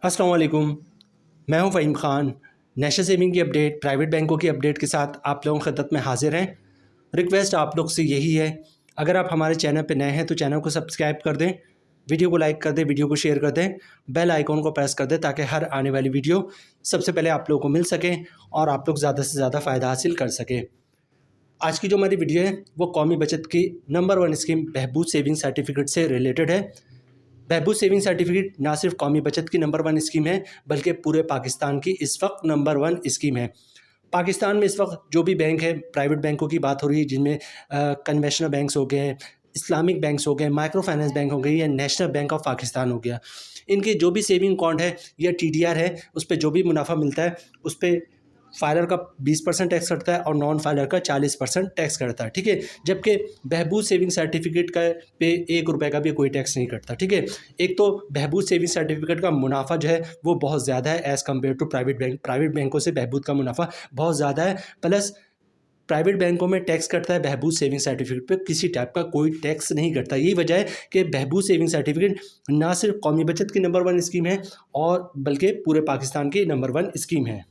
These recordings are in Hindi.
अस्सलाम वालेकुम। मैं हूं फ़हीम ख़ान। नेशनल सेविंग की अपडेट, प्राइवेट बैंकों की अपडेट के साथ आप लोगों की खिदमत में हाज़िर हैं। रिक्वेस्ट आप लोग से यही है, अगर आप हमारे चैनल पे नए हैं तो चैनल को सब्सक्राइब कर दें, वीडियो को लाइक कर दें, वीडियो को शेयर कर दें, बेल आइकॉन को प्रेस कर दें ताकि हर आने वाली वीडियो सबसे पहले आप लोगों को मिल सके और आप लोग ज़्यादा से ज़्यादा फ़ायदा हासिल कर सकें। आज की जो हमारी वीडियो है वो कौमी बचत की नंबर 1 स्कीम बहबूद सेविंग सर्टिफिकेट से रिलेटेड है। बहबूद सेविंग सर्टिफिकेट ना सिर्फ कौमी बचत की नंबर 1 स्कीम है बल्कि पूरे पाकिस्तान की इस वक्त नंबर 1 स्कीम है। पाकिस्तान में इस वक्त जो भी बैंक है, प्राइवेट बैंकों की बात हो रही है जिनमें कन्वेंशनल बैंक्स हो गए, इस्लामिक बैंक्स हो गए, माइक्रो फाइनेंस बैंक हो गई या नेशनल बैंक ऑफ पाकिस्तान हो गया। इनके जो भी सेविंग अकाउंट है या टीडीआर है, उस पे जो भी मुनाफा मिलता है उस पे फाइलर का 20% टैक्स कटता है और नॉन फाइलर का 40% टैक्स कटता है। ठीक है, जबकि बहबूद सेविंग सर्टिफिकेट का पे 1 रुपये का भी कोई टैक्स नहीं कटता। ठीक है, एक तो बहबूद सेविंग सर्टिफिकेट का मुनाफा जो है वो बहुत ज़्यादा है as compare to private bank. Private बैंकों से बहबूद का मुनाफा बहुत ज़्यादा है, प्लस प्राइवेट बैंकों में टैक्स कटता है, बहबूद सेविंग सर्टिफिकेट पे किसी टाइप का कोई टैक्स नहीं कटता। यही वजह है कि बहबूद सेविंग सर्टिफिकेट ना सिर्फ कौमी बचत की नंबर 1 स्कीम है और बल्कि पूरे पाकिस्तान की नंबर 1 स्कीम है।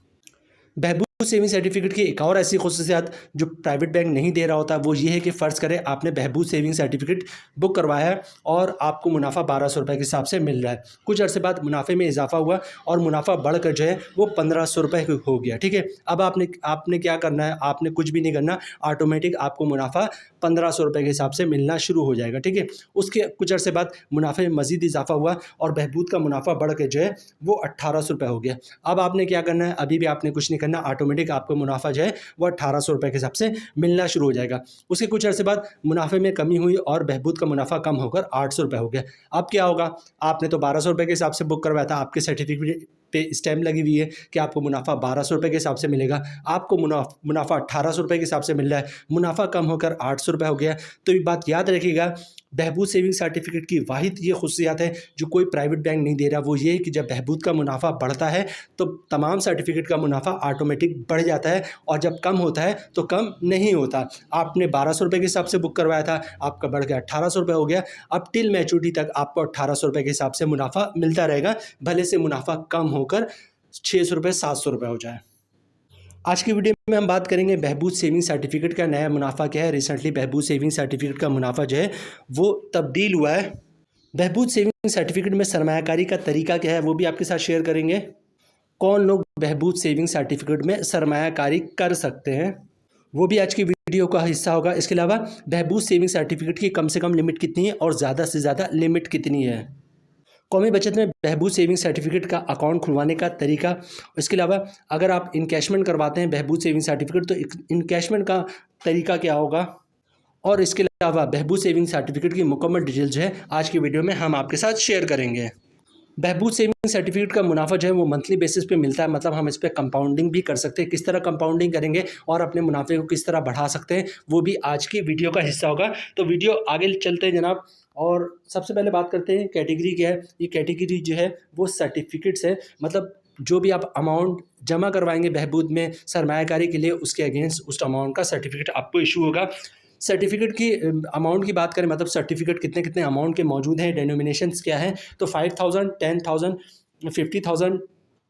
बहबूद सेविंग सर्टिफिकेट की एक और ऐसी खुसूसियात जो प्राइवेट बैंक नहीं दे रहा होता वो ये है कि फ़र्ज़ करें आपने बहबूद सेविंग सर्टिफिकेट बुक करवाया है और आपको मुनाफा 1200 रुपये के हिसाब से मिल रहा है। कुछ अरसे बाद मुनाफे में इजाफा हुआ और मुनाफा बढ़कर जो है वो 1500 रुपये हो गया। ठीक है, अब आपने क्या करना है, आपने कुछ भी नहीं करना, ऑटोमेटिक आपको मुनाफा 1500 रुपये के हिसाब से मिलना शुरू हो जाएगा। ठीक है, उसके कुछ अरसे बाद मुनाफे में मज़ीद इजाफा हुआ और बहबूद का मुनाफा बढ़ के जो है वो 1800 रुपये हो गया। अब आपने क्या करना है, अभी भी आपने कुछ नहीं करना, ऑटोमेटिक आपको मुनाफा जो है वो 1800 रुपये के हिसाब से मिलना शुरू हो जाएगा। उसके कुछ अरसे बाद मुनाफे में कमी हुई और बहबूद का मुनाफा कम होकर 800 रुपये हो गया। अब क्या होगा, आपने तो 1200 रुपये के हिसाब से बुक करवाया था, आपके सर्टिफिकेट पे स्टैम्प लगी हुई है कि आपको मुनाफा 1200 रुपये के हिसाब से मिलेगा, आपको मुनाफा 1800 रुपये के हिसाब से मिल रहा है, मुनाफा कम होकर 800 रुपये हो गया। तो ये बात याद रखिएगा, बहबूद सेविंग सर्टिफिकेट की वाहिद ये खुसूसियात है जो कोई प्राइवेट बैंक नहीं दे रहा, वो ये है कि जब बहबूद का मुनाफा बढ़ता है तो तमाम सर्टिफिकेट का मुनाफा ऑटोमेटिक बढ़ जाता है और जब कम होता है तो कम नहीं होता। आपने 1200 रुपये के हिसाब से बुक करवाया था, आपका बढ़ गया 1800 रुपये हो गया। अब टिल मैच्योरिटी तक आपको 1800 रुपये के हिसाब से मुनाफा मिलता रहेगा, भले से मुनाफा कम होकर 600 रुपये 700 रुपये हो जाए। आज की वीडियो में हम बात करेंगे बहबूद सेविंग सर्टिफिकेट का नया मुनाफा क्या है। रिसेंटली बहबूद सेविंग सर्टिफिकेट का मुनाफा जो है वो तब्दील हुआ है। बहबूद सेविंग सर्टिफिकेट में सरमायाकारी का तरीका क्या है वो भी आपके साथ शेयर करेंगे। कौन लोग बहबूद सेविंग सर्टिफिकेट में सरमायाकारी कर सकते हैं वो भी आज की वीडियो का हिस्सा होगा। इसके अलावा बहबूद सेविंग सर्टिफिकेट की कम से कम लिमिट कितनी है और ज़्यादा से ज़्यादा लिमिट कितनी है। कौमी बचत में बहबूद सेविंग सर्टिफिकेट का अकाउंट खुलवाने का तरीका। इसके अलावा अगर आप इनकैशमेंट करवाते हैं बहबूद सेविंग सर्टिफिकेट तो इनकैशमेंट का तरीका क्या होगा। और इसके अलावा बहबूद सेविंग सर्टिफिकेट की मुकम्मल डिटेल्स जो है आज की वीडियो में हम आपके साथ शेयर करेंगे। बहबूद सेविंग सर्टिफिकेट का मुनाफा जो है वो मंथली बेसिस पे मिलता है, मतलब हम इस पर कंपाउंडिंग भी कर सकते हैं। किस तरह कंपाउंडिंग करेंगे और अपने मुनाफे को किस तरह बढ़ा सकते हैं वो भी आज की वीडियो का हिस्सा होगा। तो वीडियो आगे चलते हैं जनाब, और सबसे पहले बात करते हैं कैटेगरी क्या है। ये कैटेगरी जो है वो सर्टिफिकेट्स है, मतलब जो भी आप अमाउंट जमा करवाएंगे बहबूद में सरमायाकारी के लिए उसके अगेंस्ट उस अमाउंट का सर्टिफिकेट आपको इशू होगा। सर्टिफिकेट की अमाउंट की बात करें, मतलब सर्टिफिकेट कितने कितने अमाउंट के मौजूद हैं, डेनोमिनेशंस क्या हैं, तो 5000, 10,000, 50,000,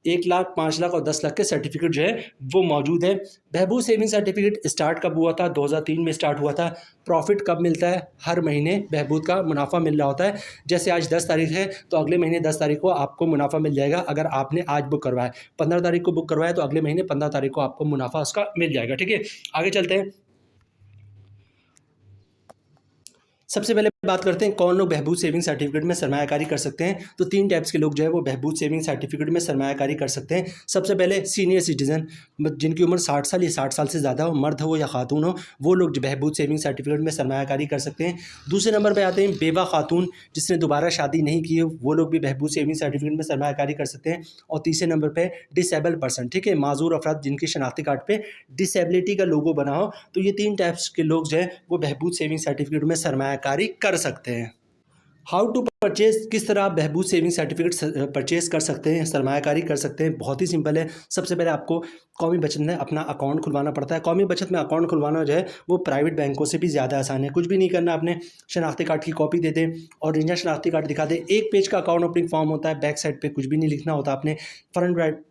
1 लाख, 5 लाख और 10 लाख के सर्टिफिकेट जो है वो मौजूद है। बहबूद सेविंग सर्टिफिकेट स्टार्ट कब हुआ था, 2003 में स्टार्ट हुआ था। प्रॉफिट कब मिलता है, हर महीने बहबूद का मुनाफा मिल रहा होता है। जैसे आज 10 तारीख है तो अगले महीने 10 तारीख को आपको मुनाफा मिल जाएगा। अगर आपने आज बुक करवाया, 15 तारीख को बुक करवाया तो अगले महीने 15 तारीख को आपको मुनाफा उसका मिल जाएगा। ठीक है, आगे चलते हैं। सबसे पहले बात करते हैं कौन लोग बहबूद सेविंग सर्टिफिकेट में सरमायाकारी कर सकते हैं। तो 3 टाइप्स के लोग जो है वो बहबूद सेविंग सर्टिफिकेट में सरमायाकारी कर सकते हैं। सबसे पहले सीनियर सिटीजन, जिनकी उम्र 60 साल या 60 साल से ज़्यादा हो, मर्द हो या खातून हो, वो लोग जो बहबूद सेविंग सर्टिफिकेट में सरमायाकारी कर सकते हैं। दूसरे नंबर पर आते हैं बेवा खातून, जिसने दोबारा शादी नहीं की है, वो लोग भी बहबूद सेविंग सर्टिफिकेट में सरमायाकारी कर सकते हैं। और तीसरे नंबर पर डिसेबल पर्सन, ठीक है, माजूर अफराद जिनकी शनाख्ती कार्ड पर डिसेबिलिटी का लोगो बना हो, तो ये 3 टाइप्स के लोग जो है वो बहबूद सेविंग सर्टिफिकेट में सरमायाकारी कर सकते हैं। हाउ टू परचेज किस तरह आप बहबूद सेविंग सर्टिफिकेट परचेज कर सकते हैं, सरमायाकारी कर सकते हैं? बहुत ही सिंपल है। सबसे पहले आपको कौमी बचत में अपना अकाउंट खुलवाना पड़ता है। कौमी बचत में अकाउंट खुलवाना जो है वो प्राइवेट बैंकों से भी ज़्यादा आसान है। कुछ भी नहीं करना, आपने शनाख्ती कार्ड की कॉपी दे दें, ओरिजिनल शनाख्ती कार्ड दिखा दें। एक पेज का अकाउंट ओपनिंग फॉर्म होता है, बैक साइड पे कुछ भी नहीं लिखना होता आपने।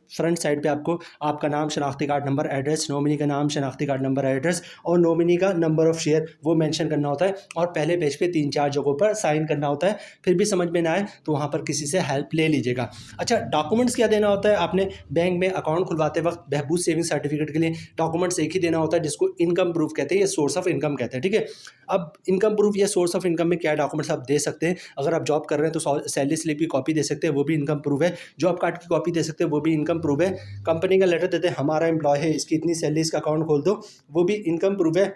फ्रंट साइड पे आपको आपका नाम, शनाख्ती कार्ड नंबर, एड्रेस, नॉमिनी का नाम, शनाख्ती कार्ड नंबर, एड्रेस और नॉमिनी का नंबर ऑफ शेयर वो मेंशन करना होता है। और पहले पेज पे 3-4 जगहों पर साइन करना होता है। फिर भी समझ में ना आए तो वहाँ पर किसी से हेल्प ले लीजिएगा। अच्छा, डॉक्यूमेंट्स क्या देना होता है? आपने बैंक में अकाउंट खुलवाते वक्त बहबूद सेविंग सर्टिफिकेट के लिए डॉक्यूमेंट्स एक ही देना होता है, जिसको इनकम प्रूफ कहते हैं या सोर्स ऑफ इनकम कहते हैं। ठीक है, अब इनकम प्रूफ या सोर्स ऑफ इनकम में क्या डॉक्यूमेंट्स आप दे सकते हैं? अगर आप जॉब कर रहे हैं तो सैलरी स्लिप की कॉपी दे सकते हैं, वो भी इनकम प्रूफ है। जॉब कार्ड की कॉपी दे सकते हैं, वो भी इनकम प्रूफ है। कंपनी का लेटर देते हैं, हमारा एम्प्लॉय है, इसकी इतनी सैलरी, इसका अकाउंट खोल दो, वो भी इनकम प्रूफ है।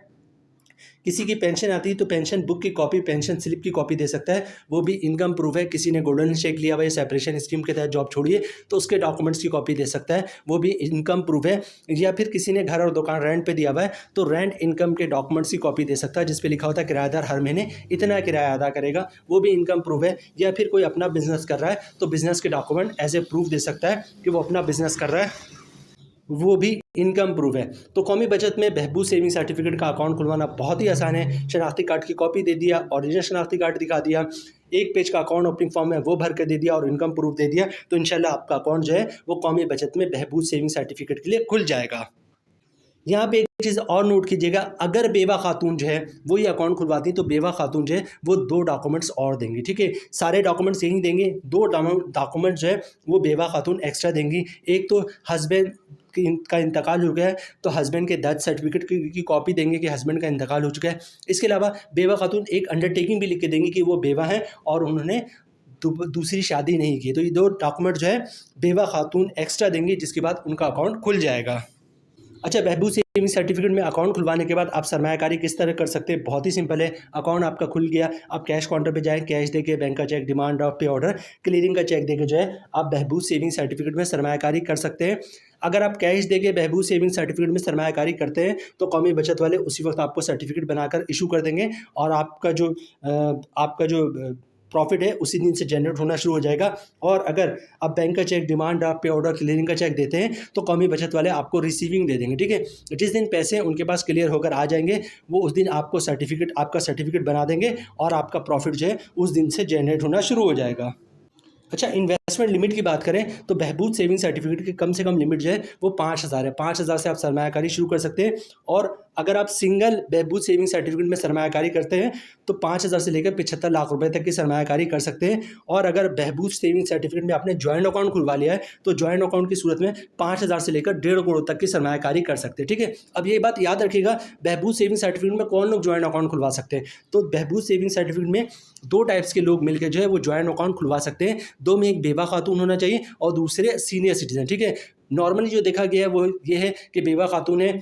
किसी की पेंशन आती है तो पेंशन बुक की कॉपी, पेंशन स्लिप की कॉपी दे सकता है, वो भी इनकम प्रूफ है। किसी ने गोल्डन चेक लिया हुआ है, सेपरेशन स्कीम के तहत जॉब छोड़िए तो उसके डॉक्यूमेंट्स की कॉपी दे सकता है, वो भी इनकम प्रूफ है। या फिर किसी ने घर और दुकान रेंट पे दिया हुआ है तो रेंट इनकम के डॉक्यूमेंट्स की कॉपी दे सकता है, जिस पे लिखा होता है किराएदार हर महीने इतना किराया अदा करेगा, वो भी इनकम प्रूफ है। या फिर कोई अपना बिजनेस कर रहा है तो बिजनेस के डॉक्यूमेंट एज ए प्रूफ दे सकता है कि वो अपना बिजनेस कर रहा है, वो भी इनकम प्रूफ है। तो कौमी बचत में बहबूद सेविंग सर्टिफिकेट का अकाउंट खुलवाना बहुत ही आसान है। शनाख्ती कार्ड की कॉपी दे दिया, ओरिजिनल शनाख्ती कार्ड दिखा दिया, एक पेज का अकाउंट ओपनिंग फॉर्म है वो भर कर दे दिया और इनकम प्रूफ दे दिया, तो इंशाल्लाह आपका अकाउंट जो है वो कौमी बचत में बहबूद सेविंग सर्टिफिकेट के लिए खुल जाएगा। यहाँ पे एक चीज़ और नोट कीजिएगा, अगर बेवा खातून जो है वो ये अकाउंट खुलवाती है तो बेवा खातून जो है वो 2 डॉक्यूमेंट्स और देंगी। ठीक है, सारे डॉक्यूमेंट्स यही देंगे, 2 डॉक्यूमेंट जो है वो बेवा खातून एक्स्ट्रा देंगी। एक तो हस्बैंड का इंतकाल हो गया है तो हस्बैंड के डेथ सर्टिफिकेट की कॉपी देंगे कि हस्बैंड का इंतकाल हो चुका है। इसके अलावा बेवा खातून एक अंडरटेकिंग भी लिख के देंगी कि वो बेवा हैं और उन्होंने दूसरी शादी नहीं की। तो ये 2 डॉक्यूमेंट जो है बेवा खातून एक्स्ट्रा देंगी, जिसके बाद उनका अकाउंट खुल जाएगा। अच्छा, बहबूद सेविंग सर्टिफिकेट में अकाउंट खुलवाने के बाद आप सरमायाकारी किस तरह कर सकते हैं? बहुत ही सिंपल है। अकाउंट आपका खुल गया, आप कैश काउंटर पे जाएँ, कैश देके, बैंक का चेक, डिमांड ड्राफ्ट, पे ऑर्डर, क्लियरिंग का चेक देके जो है आप बहबूद सेविंग सर्टिफिकेट में सरमायाकारी कर सकते हैं। अगर आप कैश देके बहबूद सेविंग सर्टिफिकेट में सरमायाकारी करते हैं तो कौमी बचत वाले उसी वक्त आपको सर्टिफिकेट बनाकर इशू कर देंगे और आपका जो प्रॉफिट है उसी दिन से जनरेट होना शुरू हो जाएगा। और अगर आप बैंक का चेक, डिमांड ड्राफ्ट, पे ऑर्डर, क्लियरिंग का चेक देते हैं तो कौमी बचत वाले आपको रिसीविंग दे देंगे। ठीक है, जिस दिन पैसे उनके पास क्लियर होकर आ जाएंगे वो उस दिन आपका सर्टिफिकेट बना देंगे और आपका प्रॉफिट जो है उस दिन से जनरेट होना शुरू हो जाएगा। अच्छा, इन्वेस्टमेंट लिमिट की बात करें तो बहबूद सेविंग सर्टिफिकेट की कम से कम लिमिट जो है वो 5,000 है। 5,000 से आप सरमायाकारी शुरू कर सकते हैं। और अगर आप सिंगल बहबूद सेविंग सर्टिफिकेट में सरमायाकारी करते हैं तो 5,000 से लेकर 75 लाख रुपए तक की सरमायाकारी कर सकते हैं। और अगर बहबूद सेविंग सर्टिफिकेट में आपने ज्वाइंट अकाउंट खुलवा लिया है तो ज्वाइंट अकाउंट की सूरत में 5,000 से लेकर 1.5 करोड़ तक की सरमायाकारी कर सकते हैं। ठीक है, अब ये बात याद रखिएगा, बहबूद सेविंग सर्टिफिकेट में कौन लोग ज्वाइंट अकाउंट खुलवा सकते हैं? तो बहबूद सेविंग सर्टिफिकेट में 2 टाइप्स के लोग मिलकर जो है वो ज्वाइंट अकाउंट खुलवा सकते हैं। 2 में एक बेवा खातून होना चाहिए और दूसरे सीनियर सिटीजन। ठीक है, नॉर्मली जो देखा गया है वो ये है कि बेवा खातून है,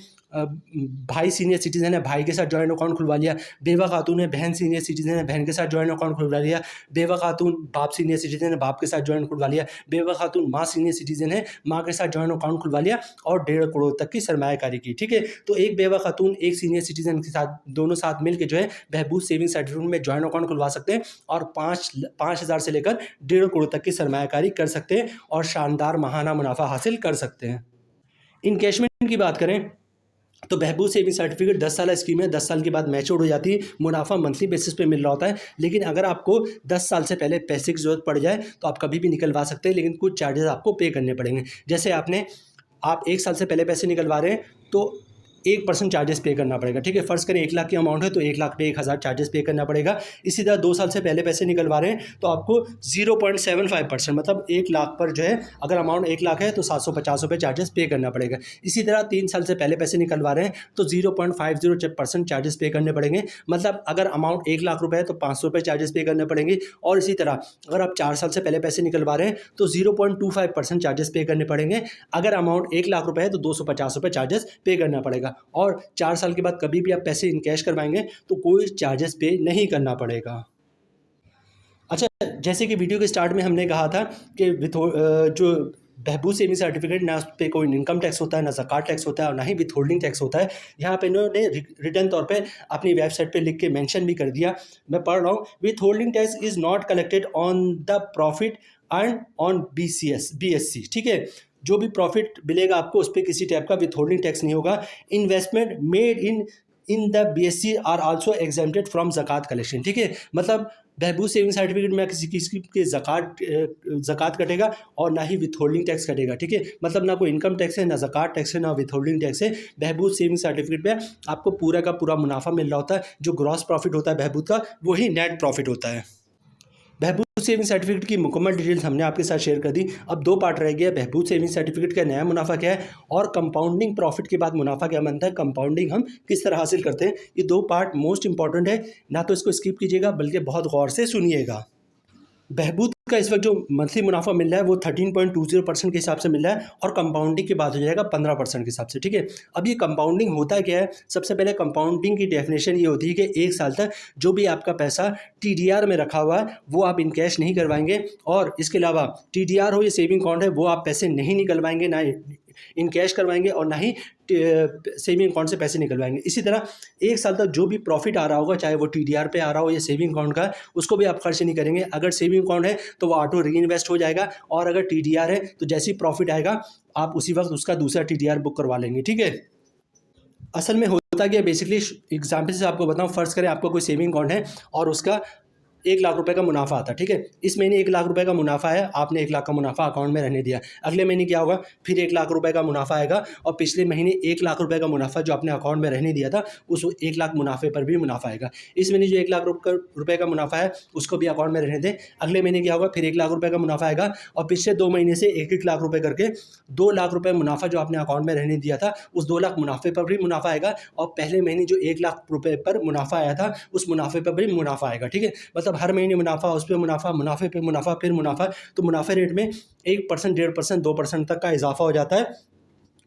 भाई सीनियर सिटीजन है, भाई के साथ ज्वाइंट अकाउंट खुलवा लिया। बेवा खातून है, बहन सीनियर सिटीजन है, बहन के साथ ज्वाइंट अकाउंट खुलवा लिया। बेवा खातून बाप सीनियर सिटीजन है, बाप के साथ ज्वाइंट खुलवा लिया। बेवा खातून माँ सीनियर सिटीजन है, माँ के साथ ज्वाइंट अकाउंट खुलवा लिया और 1.5 करोड़ तक की सरमायाकारी की। ठीक है, तो एक बेवा खातून एक सीनियर सिटीजन के साथ दोनों साथ मिलकर जो है बहबूद सेविंग सर्टिफिकेट में ज्वाइंट अकाउंट खुलवा सकते हैं और 5,000 से लेकर 1.5 करोड़ तक की सरमायाकारी कर सकते हैं और शानदार महाना मुनाफा हासिल कर सकते हैं। इनकैशमेंट की बात करें तो बहबूद सेविंग सर्टिफिकेट 10 साल स्कीम है, 10 साल के बाद मैच्योर हो जाती है। मुनाफा मंथली बेसिस पे मिल रहा होता है, लेकिन अगर आपको 10 साल से पहले पैसे की जरूरत पड़ जाए तो आप कभी भी निकलवा सकते हैं, लेकिन कुछ चार्जेस आपको पे करने पड़ेंगे। जैसे आप 1 साल से पहले पैसे निकलवा रहे हैं तो 1% चार्जेस पे करना पड़ेगा। ठीक है, फर्ज करें 1 लाख की अमाउंट है तो 1 लाख पे 1,000 चार्जेस पे करना पड़ेगा। इसी तरह 2 साल से पहले पैसे निकलवा रहे हैं तो आपको 0.75% मतलब 1 लाख पर जो है अगर अमाउंट 1 लाख है तो 750 रुपये चार्जेस पे करना पड़ेगा। इसी तरह 3 साल से पहले पैसे निकलवा रहे हैं तो 0.50% चार्जेस पे करने पड़ेंगे। मतलब अगर अमाउंट 1 लाख रुपये है तो 500 रुपये चार्जेस पे करने पड़ेंगे। और इसी तरह अगर आप 4 साल से पहले पैसे निकलवा रहे हैं तो 0.25% चार्जेस पे करने पड़ेंगे। अगर अमाउंट 1 लाख रुपये है तो 250 रुपये चार्जेस पे करना पड़ेगा। और 4 साल के बाद कभी भी आप पैसे इन कैश करवाएंगे तो कोई चार्जेस पे नहीं करना पड़ेगा। अच्छा, जैसे कि वीडियो के स्टार्ट में हमने कहा था कि जो बहबूद सेविंग सर्टिफिकेट ना उस पर कोई इनकम टैक्स होता है, ना ज़कात टैक्स होता है और ना ही विथ होल्डिंग टैक्स होता है। यहाँ पे इन्होंने रिटर्न तौर पे अपनी वेबसाइट पे लिख के मेंशन भी कर दिया, मैं पढ़ रहा हूँ, with holding tax is not collected on the profit and on BSC। ठीक है, जो भी प्रॉफिट मिलेगा आपको उस पर किसी टाइप का विथ होल्डिंग टैक्स नहीं होगा। Investment made in the BSC are also exempted from ज़कात कलेक्शन। ठीक है, मतलब बहबूद सेविंग सर्टिफिकेट में किसी के ज़कात कटेगा और ना ही विथ होल्डिंग टैक्स कटेगा। ठीक है, मतलब ना कोई इनकम टैक्स है, ना ज़कात टैक्स है, ना विथ होल्डिंग टैक्स है। बहबूद सेविंग सर्टिफिकेट में आपको पूरा का पूरा मुनाफा मिल रहा होता है। जो ग्रॉस प्रॉफिट होता है बहबूद का, वही नेट प्रॉफिट होता है। बहबूद सेविंग सर्टिफिकेट की मुकम्मल डिटेल्स हमने आपके साथ शेयर कर दी। अब 2 पार्ट रह गया, बहबूद सेविंग सर्टिफिकेट का नया मुनाफा क्या है और कंपाउंडिंग प्रॉफिट के बाद मुनाफा क्या बनता है, कंपाउंडिंग हम किस तरह हासिल करते हैं। ये 2 पार्ट मोस्ट इंपॉर्टेंट है, ना तो इसको स्किप कीजिएगा बल्कि बहुत गौर से सुनिएगा। बहबूद का इस वक्त जो मंथली मुनाफा मिल रहा है वो 13.20% के हिसाब से मिल रहा है और कंपाउंडिंग के बाद हो जाएगा 15% के हिसाब से। ठीक है, अब ये कंपाउंडिंग होता क्या है, सबसे पहले कंपाउंडिंग की डेफिनेशन ये होती है कि 1 साल तक जो भी आपका पैसा TDR में रखा हुआ है वो आप इन कैश नहीं करवाएंगे, और इसके अलावा TDR हो या सेविंग अकाउंट है वो आप पैसे नहीं निकलवाएंगे, ना इन कैश करवाएंगे और ना ही सेविंग अकाउंट से पैसे निकलवाएंगे। इसी तरह 1 साल तक जो भी प्रॉफिट आ रहा होगा, चाहे वो TDR पे आ रहा हो या सेविंग अकाउंट का, उसको भी आप खर्च नहीं करेंगे। अगर सेविंग अकाउंट है तो वो ऑटो री इन्वेस्ट हो जाएगा, और अगर TDR है तो जैसे ही प्रॉफिट आएगा आप उसी वक्त उसका दूसरा TDR बुक करवा लेंगे। ठीक है, असल में होता क्या बेसिकली, एग्जाम्पल से आपको बताऊं, फ़र्ज़ करें आपका कोई सेविंग अकाउंट है और उसका 1 लाख रुपए का मुनाफा आता है। ठीक है, इस महीने 1 लाख रुपए का मुनाफा है, आपने 1 लाख का मुनाफा अकाउंट में रहने दिया। अगले महीने क्या होगा, फिर 1 लाख रुपए का मुनाफा आएगा और पिछले महीने 1 लाख रुपए का मुनाफा जो आपने अकाउंट में रहने दिया था उस 1 लाख मुनाफे पर भी मुनाफा आएगा। इस महीने जो 1 लाख रुपए का मुनाफा है उसको भी अकाउंट में रहने दें। अगले महीने क्या होगा, फिर 1 लाख रुपए का मुनाफा आएगा और पिछले 2 महीने से 1-1 लाख रुपए करके 2 लाख रुपए मुनाफा जो आपने अकाउंट में रहने दिया था उस 2 लाख मुनाफे पर भी मुनाफा आएगा, और पहले महीने जो 1 लाख रुपए पर मुनाफा आया था उस मुनाफे पर भी मुनाफा आएगा। ठीक है, मतलब हर महीने मुनाफा, उस पर मुनाफा, मुनाफे पे मुनाफा, फिर मुनाफा, तो मुनाफे रेट में 1%, 1.5%, 2% तक का इजाफा हो जाता है।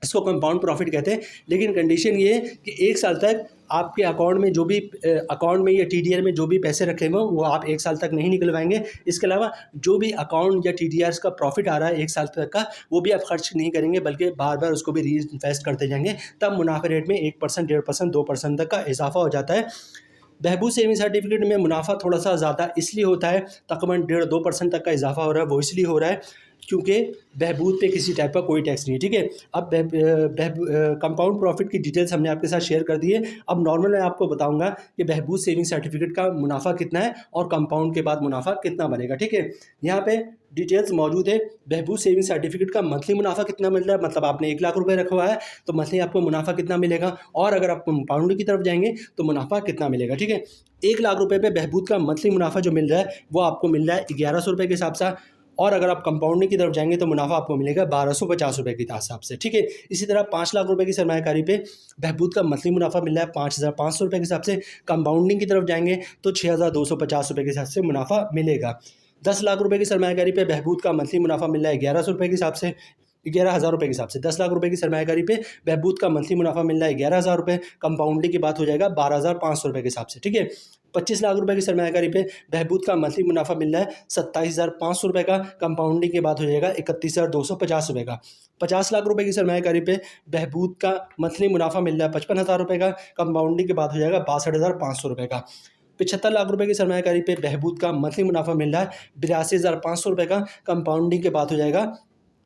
इसको कंपाउंड प्रॉफिट कहते हैं। लेकिन कंडीशन ये है कि 1 साल तक आपके अकाउंट में जो भी अकाउंट में या TDR में जो भी पैसे रखे हुए वो आप 1 साल तक नहीं निकलवाएंगे। इसके अलावा जो भी अकाउंट या TDR का प्रॉफिट आ रहा है 1 साल तक का, वो भी आप खर्च नहीं करेंगे बल्कि बार बार उसको भी री इन्वेस्ट करते जाएंगे। तब मुनाफे रेट में 1%, 1.5%, 2% तक का इजाफा हो जाता है। बहबूद सेविंग सर्टिफिकेट में मुनाफा थोड़ा सा ज़्यादा इसलिए होता है, तकरीबन 1.5-2% तक का इजाफा हो रहा है, वो इसलिए हो रहा है क्योंकि बहबूद पे किसी टाइप का कोई टैक्स नहीं है। ठीक है, अब कंपाउंड प्रॉफिट की डिटेल्स हमने आपके साथ शेयर कर दी है। अब नॉर्मल मैं आपको बताऊंगा कि बहबूद सेविंग सर्टिफिकेट का मुनाफा कितना है और कंपाउंड के बाद मुनाफा कितना बनेगा। ठीक है, यहाँ पे डिटेल्स मौजूद है। बहबूद सेविंग सर्टिफिकेट का मंथली मुनाफा कितना मिल रहा है, मतलब आपने 1 लाख रुपए रखा हुआ है तो मंथली आपको मुनाफा कितना मिलेगा, और अगर आप कंपाउंड की तरफ जाएंगे तो मुनाफा कितना मिलेगा। ठीक है, 1 लाख रुपए पे बहबूद का मंथली मुनाफा जो मिल रहा है वो आपको मिल रहा है 1100 रुपये के हिसाब से, और अगर आप कंपाउंडिंग की तरफ जाएंगे तो मुनाफा आपको मिलेगा 1250 रुपये के हिसाब से। ठीक है, इसी तरह 5 लाख रुपए की सरमायाकारी पे बहबूद का मंथली मुनाफा मिल रहा है 5500 रुपये के हिसाब से। कंपाउंडिंग की तरफ जाएंगे तो 6250 रुपये के हिसाब से मुनाफा मिलेगा। 10 लाख रुपए की सरमायाकारी पे बहबूद का मंथली मुनाफा मिल रहा है 1100 रुपये के हिसाब से, 11,000 रुपये के हिसाब से। 10 लाख रुपए की सरमायाकारी पे बहबूद का मंथली मुनाफा मिल रहा है 11,000 रुपये, कंपाउंडिंग की बात हो जाएगा 12,500 रुपये के हिसाब से। ठीक है, 25 लाख रुपए की सरमायाकारी पे बहबूद का मंथली मुनाफा मिल रहा है 27,500 रुपये का, कंपाउंडिंग की बात हो जाएगा 31,250 रुपये का। 50 लाख रुपए की सरमायाकारी पे बहबूद का मंथली मुनाफा मिल रहा है 55,000 रुपये का, कंपाउंडिंग की बात हो जाएगा 62,500 रुपये का। 75 लाख रुपए की सरमायाकारी पे बहबूद का मंथली मुनाफा मिल रहा है 82,500 रुपये का, कंपाउंडिंग की बात हो जाएगा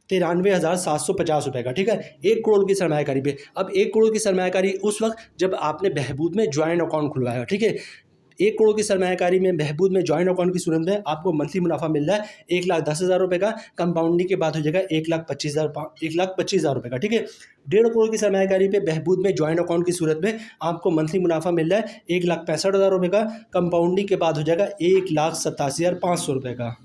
93,750 रुपये का। ठीक है, 1 करोड़ की सरमायाकारी पे। अब 1 करोड़ की सरमायाकारी उस वक्त जब आपने बहबूद में ज्वाइंट अकाउंट खुलवाया। ठीक है, 1 करोड़ की सरमायाकारी में बहबूद में ज्वाइंट अकाउंट की सूरत में आपको मंथली मुनाफा मिल रहा है 1,10,000 रुपये का, कंपाउंडिंग की बात हो जाएगा 1,25,000 रुपये का। ठीक है, 1.5 करोड़ की सरमायाकारी पे बहबूद में ज्वाइंट अकाउंट की सूरत में आपको मंथली मुनाफा मिल रहा है 1,65,000 रुपये का, कंपाउंडिंग के बाद हो जाएगा 1,87,500 रुपये का।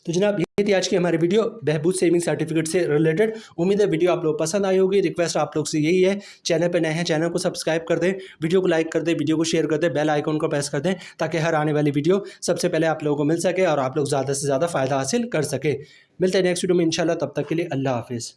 तो जनाब ये थी आज की हमारी वीडियो बहबूद सेविंग सर्टिफिकेट से रिलेटेड। उम्मीद है वीडियो आप लोग पसंद आई होगी। रिक्वेस्ट आप लोग से यही है, चैनल पर नए हैं चैनल को सब्सक्राइब कर दें, वीडियो को लाइक कर दें, वीडियो को शेयर कर दें, बेल आइकन को प्रेस कर दें ताकि हर आने वाली वीडियो सबसे पहले आप लोगों को मिल सके और आप लोग ज़्यादा से ज़्यादा फ़ायदा हासिल कर सके। मिलते हैं नेक्स्ट वीडियो में इंशाल्लाह, तब तक के लिए अल्लाह हाफिज़।